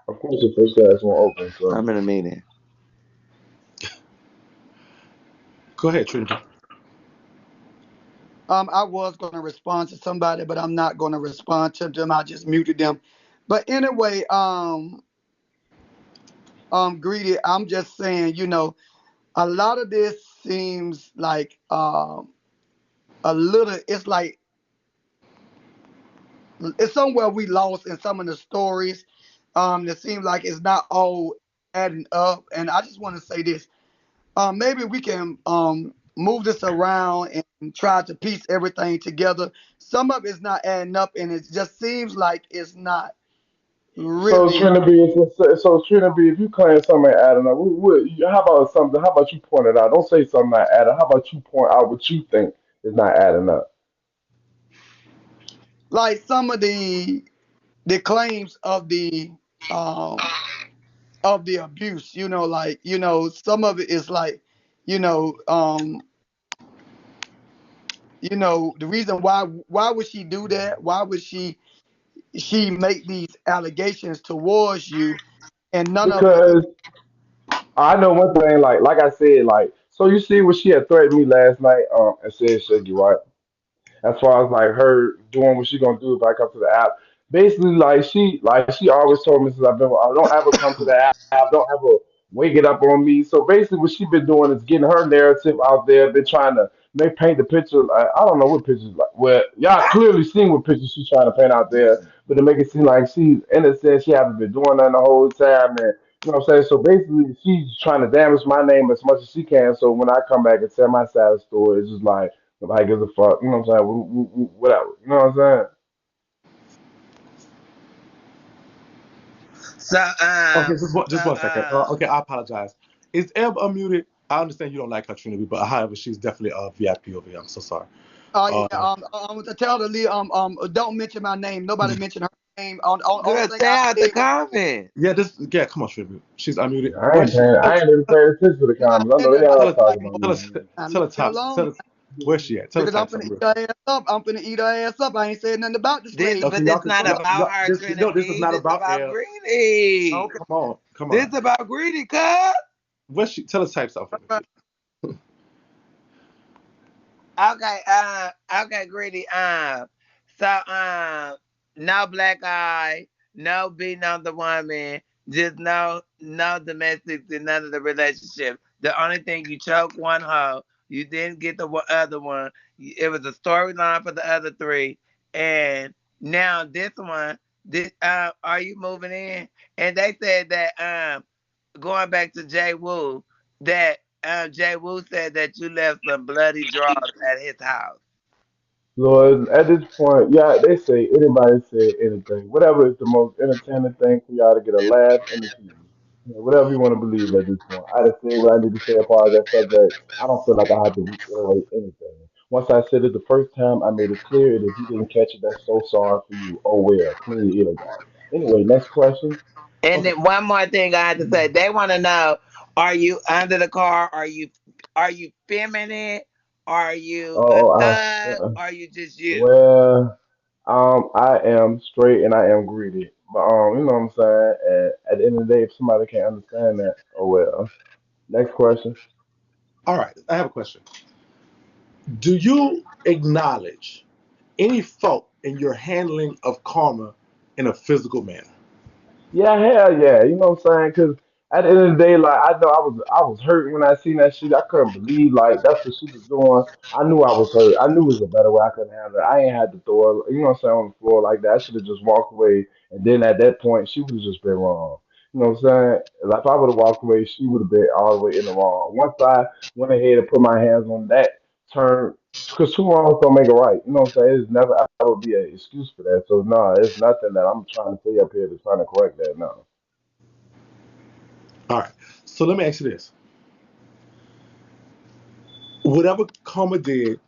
Of course the first class won't open. So I'm in a meeting. Go ahead, Trinity. I was going to respond to somebody, but I'm not going to respond to them. I just muted them. But anyway, greedy. I'm just saying, a lot of this seems like a little. It's like it's somewhere we lost in some of the stories. It seems like it's not all adding up. And I just want to say this. Maybe we can move this around and try to piece everything together. Some of it's not adding up, and it just seems like it's not so really. Trinity, so Trinity, if you claim something ain't adding up, how about something? How about you point it out? Don't say something not adding. How about you point out what you think is not adding up? Like some of the claims um of the abuse, like some of it is like, you know um the reason why would she do that, why would she make these allegations towards you, and none of it. Because I know one thing, like I said, like so you see what she had threatened me last night, and said Shakie, right? As far as like her doing what she gonna do if I come to the app. Basically, like she always told me since I've been, I don't ever come to the app, don't ever wake it up on me. So basically, what she been doing is getting her narrative out there, been trying to make paint the picture. I don't know what pictures, like, well, y'all clearly seen what pictures she's trying to paint out there, but to make it seem like she's innocent, she haven't been doing nothing the whole time, and you know what I'm saying. So basically, she's trying to damage my name as much as she can. So when I come back and tell my side of the story, it's just like. Nobody gives a fuck. You know what I'm saying? Whatever. You know what I'm saying? So Okay, so just one second. Okay, I apologize. Is Eb unmuted? I understand you don't like her, Trinity, but however, she's definitely a VIP over here. I'm so sorry. Yeah, Uh, to tell the lead, don't mention my name. Nobody mentioned her name. On only girl, thing stay I out the said was, comment. yeah, come on, Trinity. She's unmuted. Yeah, I Where's ain't she? paying. I ain't even paying attention to the you're not comments. I saying know nothing they about all Tell her, talking my name. about tell me. her, Now tell leave her me top. alone, Where's she at? Tell her because I'm type finna something eat real her quick. ass up. I'm finna eat her ass up. I ain't saying nothing about the This, stage. but Okay, y'all this can. not about her, No, this is Trinity. not This about about Eb. greedy. Okay. Come This on. about greedy, cuz. Where's she? Tell her type something for me, All please. Okay, okay, greedy. So no black eye, no beating on the woman, just no domestics in none of the relationships. The only thing you choked one hoe, you didn't get the other one. It was a storyline for the other three, and now this one, this are you moving in? And they said that going back to Jay Wu, that Jay Wu said that you left some bloody drawers at his house. Lord, at this point, yeah, they say anybody say anything. Whatever is the most entertaining thing for y'all to get a laugh and the TV. You know, whatever you want to believe at this point. I just say what I need to say as far as that subject. I don't feel like I have to reiterate anything. Once I said it the first time, I made it clear, and if you didn't catch it, that's so sorry for you. Oh well, clean your ears out. Anyway, next question. And Okay. then one more thing I have to say, they want to know: are you under the car? Are you feminine? Are you a Oh, thug? Are you just you? well, I am straight and I am greedy. But you know what I'm saying? And at the end of the day, if somebody can't understand that, oh well. Next question. All right. I have a question. Do you acknowledge any fault in your handling of karma in a physical manner? Yeah, hell yeah. You know what I'm saying? Because at the end of the day, like I know I was hurt when I seen that shit. I couldn't believe like that's what she was doing. I knew I was hurt. I knew it was a better way I could handle it. I ain't had to throw her, you know what I'm saying, on the floor like that. I should have just walked away. And then at that point, she would have just been wrong. You know what I'm saying? Like if I would have walked away, she would have been all the way in the wrong. Once I went ahead and put my hands on that turn, because two wrongs don't make a right. You know what I'm saying? It's never ever be an excuse for that. So no, it's nothing that I'm trying to say up here to trying to correct that. No. All right. So let me ask you this. Whatever karma did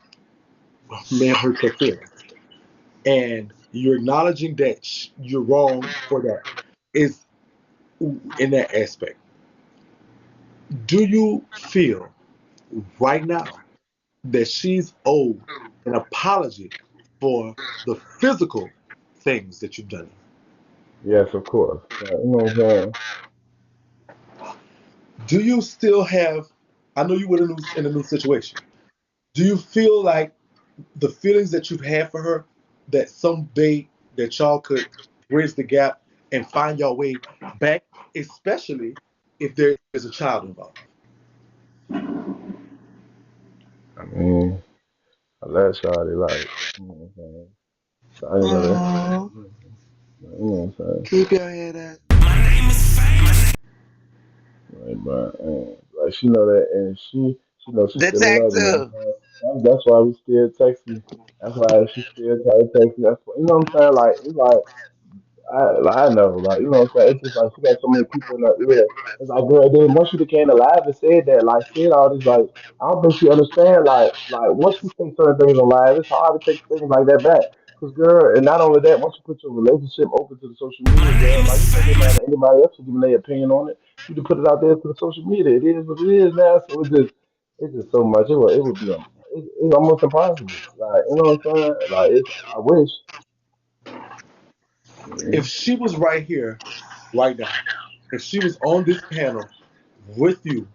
may have hurt your feelings. And you're acknowledging that you're wrong for that. Is in that aspect. Do you feel right now that she's owed an apology for the physical things that you've done? Yes, of course. You know what I'm saying? Do you still have? I know you were in a new situation. Do you feel like the feelings that you've had for her, that someday that y'all could bridge the gap and find your way back, especially if there is a child involved? I mean, I let Shawty like, you know what I'm saying? Shawty know that. Oh, You know what I'm saying? keep your head up. Right, but like she know that, and she knows she The still in love with me. tattoo. That's why we still texting. That's why she still try to text me. That's why, you know what I'm saying? Like it's like I know, like you know what I'm saying. It's just like she got so many people in her ear. It's like, girl, then once she became alive and said that, like said all this, like I don't think she understand. Like once you say certain things on live, it's hard to take things like that back. Cause girl, and not only that, once you put your relationship open to the social media, girl, like you think about anybody else who's giving their opinion on it, you can put it out there to the social media. It is what it is now. So it's just so much. It would be it's almost impossible. Like you know what I'm saying? Like it's I wish. If Mm, she was right here, right now, if she was on this panel with you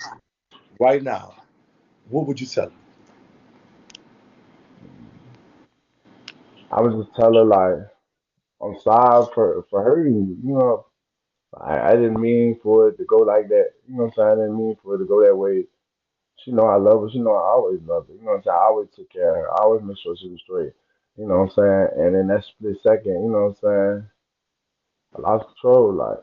right now, what would you tell her? I would just tell her like I'm sorry for hurting you. You know, I didn't mean for it to go like that. You know what I'm saying? I didn't mean for it to go that way. She know I love her. She know I always loved her. You know what I'm saying? I always took care of her. I always made sure she was straight. You know what I'm saying? And in that split second, you know what I'm saying? I lost control. Like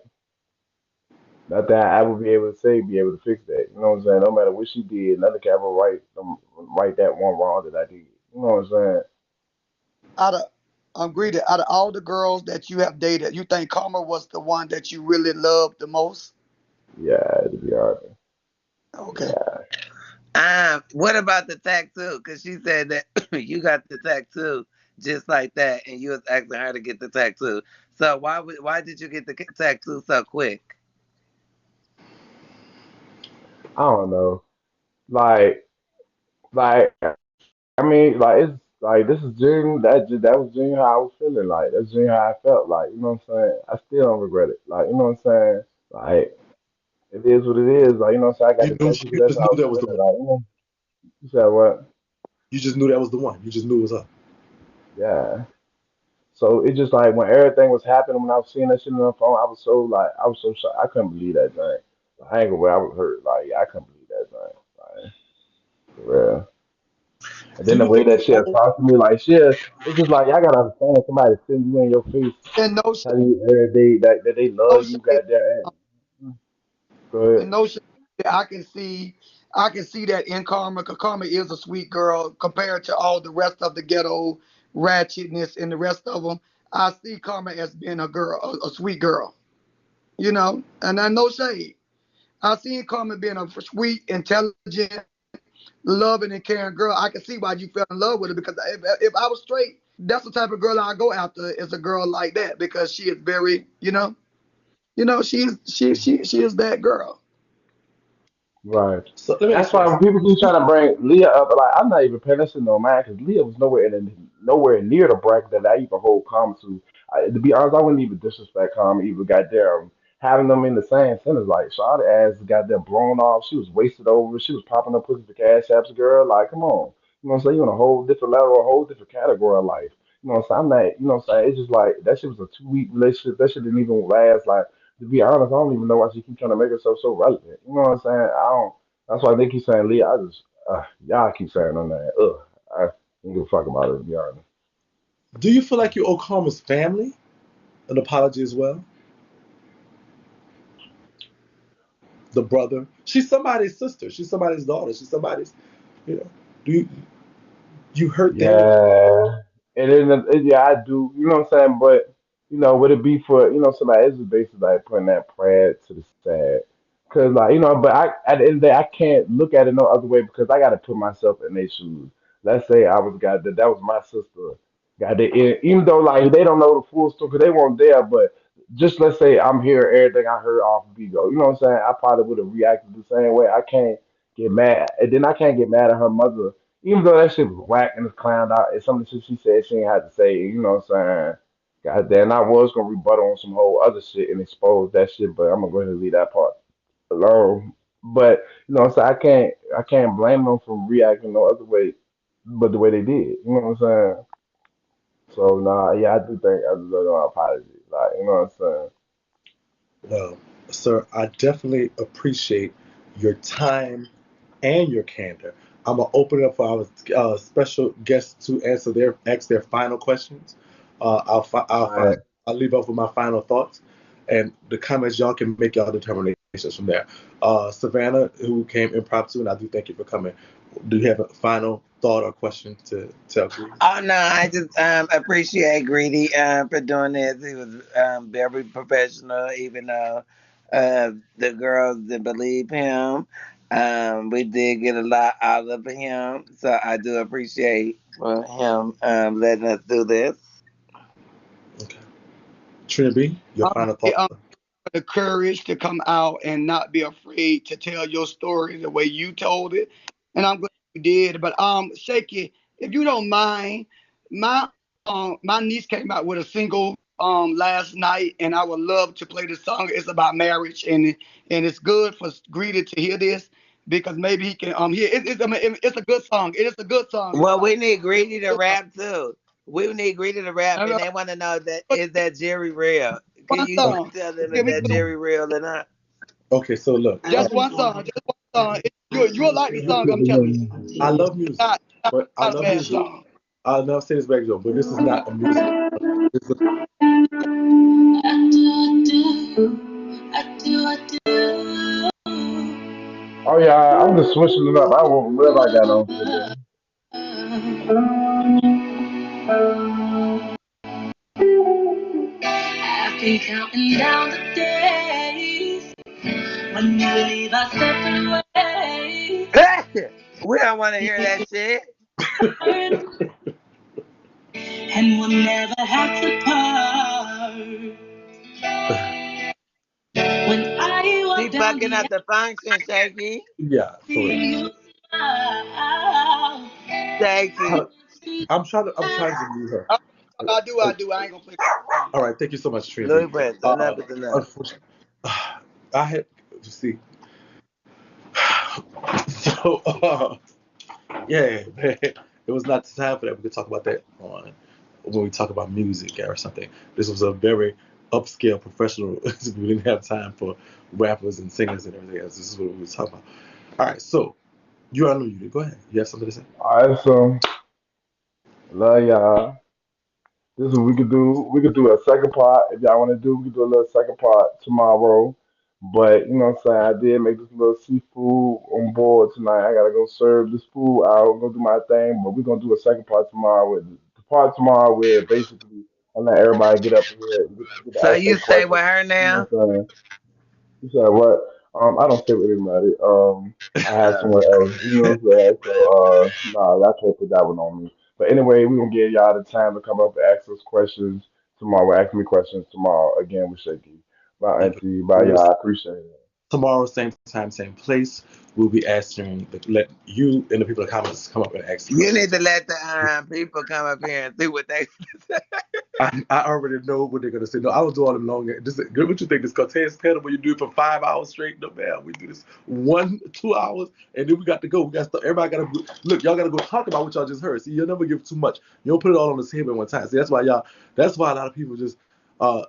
nothing I would be able to say, be able to fix that. You know what I'm saying? No matter what she did, nothing can ever right that one wrong that I did. You know what I'm saying? Out of Greedy, out of all the girls that you have dated, you think Karma was the one that you really loved the most? Yeah, to be honest. Okay. Yeah. What about the tattoo? Because she said that you got the tattoo just like that, and you was asking her to get the tattoo. So why did you get the tattoo so quick? I don't know. Like like I mean, like it's like this is genuine. That was genuine how I was feeling. Like that's genuine how I felt. Like you know what I'm saying. I still don't regret it. Like you know what I'm saying. Like it is what it is. Like you know what I'm saying. I got You the knew text. you That's just how I knew was that was the feeling. one. Like you said what? You just knew that was the one. You just knew it was her. Yeah. So it just like when everything was happening, when I was seeing that shit on the phone, I was so shocked. I couldn't believe that thing. I ain't gonna lie, I was hurt. Like, yeah, I couldn't believe that thing. Like, for real. And Do then the you way think that it's shit old? talked to me, like shit, it's just like I gotta understand somebody sitting you in your face, And no telling you every day that they no love you, shade, got that. Go ahead. and no shade. I can see that in Karma, because Karma is a sweet girl compared to all the rest of the ghetto ratchetness and the rest of them. I see Karma as being a girl, a sweet girl, and I no shade. I see Karma being a sweet, intelligent, loving, and caring girl. I can see why you fell in love with her, because if I was straight, that's the type of girl I go after, is a girl like that, because she is very, she is that girl. Right. So let me That's ask you why this. when people keep trying to bring Leah up, like I'm not even paying attention no mind because Leah was nowhere near the bracket that I even hold Common to. To be honest, I wouldn't even disrespect Common, even got there having them in the same sentence. Like Shawty ass got them blown off. She was wasted over. She was popping up pussy for cash apps, girl. Like, come on. You know what I'm saying? You on a whole different level, a whole different category of life. You know what I'm saying? I'm not, you know what I'm saying? It's just like that shit was a 2 week relationship. That shit didn't even last. Like, to be honest, I don't even know why she keep trying to make herself so relevant. You know what I'm saying? I don't. That's why they keep saying Lee. Y'all keep saying on that. I don't give a fuck about it. To be honest. Do you feel like you owe Karma's family an apology as well? The brother. She's somebody's sister. She's somebody's daughter. She's somebody's. You know. Do you hurt them? Yeah, and then yeah, I do. You know what I'm saying? But would it be for somebody? It's just basically like putting that prayer to the side, cause like but I at the end of the day I can't look at it no other way because I got to put myself in their shoes. Let's say I was got that was my sister. Got that even though like they don't know the full story because they weren't there, but just let's say I'm here, everything I heard off Vigo. You know what I'm saying? I probably would have reacted the same way. I can't get mad, and then I can't get mad at her mother even though that shit was whack and it's clowned out, it's something she said she ain't had to say. You know what I'm saying? God damn, I was gonna rebuttal on some whole other shit and expose that shit, but I'm gonna go ahead and leave that part alone. But so I can't blame them for reacting no other way, but the way they did. You know what I'm saying? So nah, yeah, I do think I deserve an apology. Like you know what I'm Well, sir, I definitely appreciate your time and your candor. I'm gonna open it up for our special guests to ask their final questions. saying? I'll leave off with my final thoughts, and the comments y'all can make y'all determinations from there. Savannah, who came impromptu, and I do thank you for coming. Do you have a final thought or question to tell me? Oh no, I just appreciate Greedy for doing this. He was very professional, even though the girls didn't believe him. We did get a lot out of him, so I do appreciate him letting us do this. Okay. Trina B, your I'm final thought. the courage to come out and not be afraid to tell your story the way you told it, and I'm glad you did. But Shaky, if you don't mind, my niece came out with a single last night, and I would love to play the song. It's about marriage, and it's good for Greedy to hear this, because maybe he can hear I mean, it's a good song. It is a good song. It's Well, about we need Greedy to good song. rap too. We need Greedy to rap, and Uh, they want to know that is that Jerry real? Can One you Okay. song. tell them if Can we that do Jerry real or not? Okay. So look, just one song? Just one song. You'll like the song. I'm telling you. I love music, Not, not, but I not a love bad music. song. I'll never say this back though, but this is not a music. This is Oh yeah, I'm just switching it up. I won't whatever I got on today. I've been counting down the days when you leave us separate ways. We don't want to hear that shit. And we'll never have to part. When I She walk down fucking the up the function, Shaky. yeah, for real. You smile. Shaky. I'm trying to mute her. I do. Uh, I do. I ain't gonna play the song. all right, thank you so much, Trina B. Louis Prince, enough is enough. Unfortunately, I had to see. So, yeah, man, it was not time for that. We could talk about that on when we talk about music or something. This was a very upscale professional. We didn't have time for rappers and singers and everything else. This is what we were talking about. All right, so you all know you did. Go ahead. You have something to say? All right, so love y'all. This is we could do a second part if y'all want to do. We could do a little second part tomorrow. But you know what I'm saying, I did make this little seafood on board tonight. I gotta go serve this food out, go do my thing. But we're gonna do a second part tomorrow. With the part tomorrow where basically I let everybody get up here and get to So ask their you stay with questions. her You know now? what I'm saying? You said what? I don't stay with anybody. I have someone else. You know what I'm saying? So, nah, y'all can't put that one on me. But anyway, we're gonna give y'all the time to come up and ask us questions tomorrow. Ask me questions tomorrow again with Shaky. Bye, Definitely. Auntie. Bye, We'll y'all. I appreciate it. tomorrow, same time, same place. We'll be answering. Let you and the people in the comments come up and ask the You questions. need to let the people come up here and see what they say. I already know what they're gonna say. No, I don't do all them long. What you think this Cortez panel where you do it for 5 hours straight? No, man. We do this 1, 2 hours, and then we got to go. We got stuff. Everybody got to look. Y'all got to go talk about what y'all just heard. See, you'll never give too much. You don't put it all on the table at one time. See, that's why y'all. That's why a lot of people just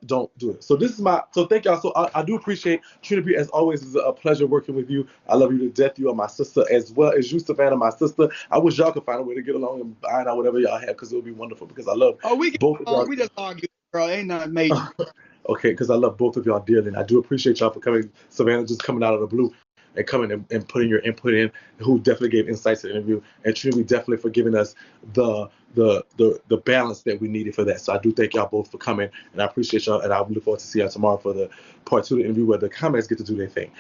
don't do it. So this is my. So thank y'all. So I do appreciate Trina B. As always, it's a pleasure working with you. I love you to death. You are my sister as well as you, Savannah, my sister. I wish y'all could find a way to get along and iron out whatever y'all have because it would be wonderful. Because I love Oh, we get both of along. y'all. We just argue, bro. Ain't nothing major. Okay, because I love both of y'all dearly, and I do appreciate y'all for coming, Savannah, just coming out of the blue and coming and putting your input in. Who definitely gave insights to the interview, and Trinity definitely for giving us the balance that we needed for that. So I do thank y'all both for coming, and I appreciate y'all, and I look forward to see y'all tomorrow for the part two of the interview where the comments get to do their thing.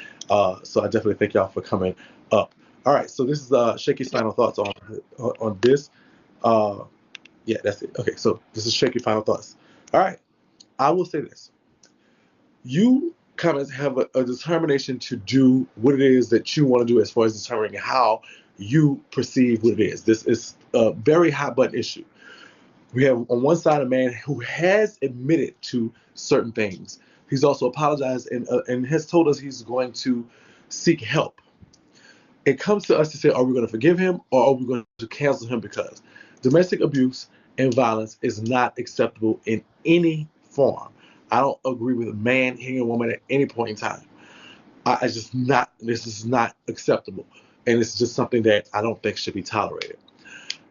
So I definitely thank y'all for coming up. All right, so this is Shakey's final thoughts on this. Uh, yeah, that's it. Okay, so this is Shaky final thoughts. All right, I will say this: you kind of have a determination to do what it is that you want to do as far as determining how you perceive what it is. This is a very hot button issue. We have on one side a man who has admitted to certain things. He's also apologized and has told us he's going to seek help. It comes to us to say, are we going to forgive him or are we going to cancel him? Because domestic abuse and violence is not acceptable in any form. I don't agree with a man hitting a woman at any point in time. I just not. This is not acceptable, and it's just something that I don't think should be tolerated.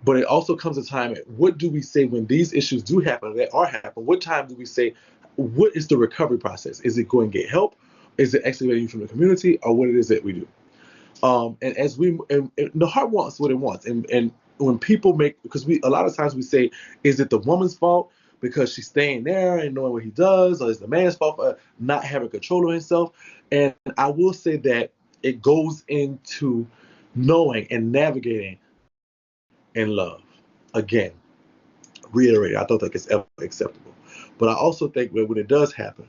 But it also comes a time. What do we say when these issues do happen? They are happening. What time do we say? What is the recovery process? Is it going to get help? Is it excavating you from the community, or what it is that we do? And as we and the heart wants what it wants, and when people make because we a lot of times we say, is it the woman's fault because she's staying there and knowing what he does, or is the man's fault for not having control of himself? And I will say that it goes into knowing and navigating in love. Again, reiterate, I don't think it's ever acceptable, but I also think that when it does happen,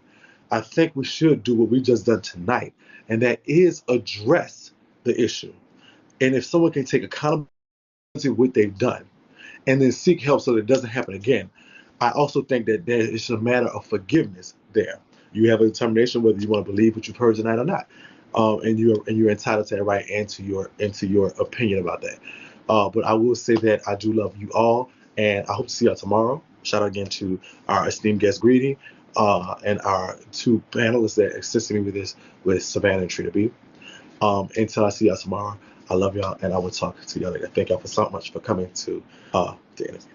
I think we should do what we just done tonight, and that is address the issue. And if someone can take accountability for what they've done and then seek help so that it doesn't happen again, I also think that there is a matter of forgiveness there. You have a determination whether you want to believe what you've heard tonight or not, and you're entitled to that right and to your opinion about that. But I will say that I do love you all, and I hope to see y'all tomorrow. Shout out again to our esteemed guest Greedy, and our two panelists that assisted me with this, with Savannah and Trina B. Until I see y'all tomorrow, I love y'all and I will talk to y'all later. Thank y'all for so much for coming to the interview.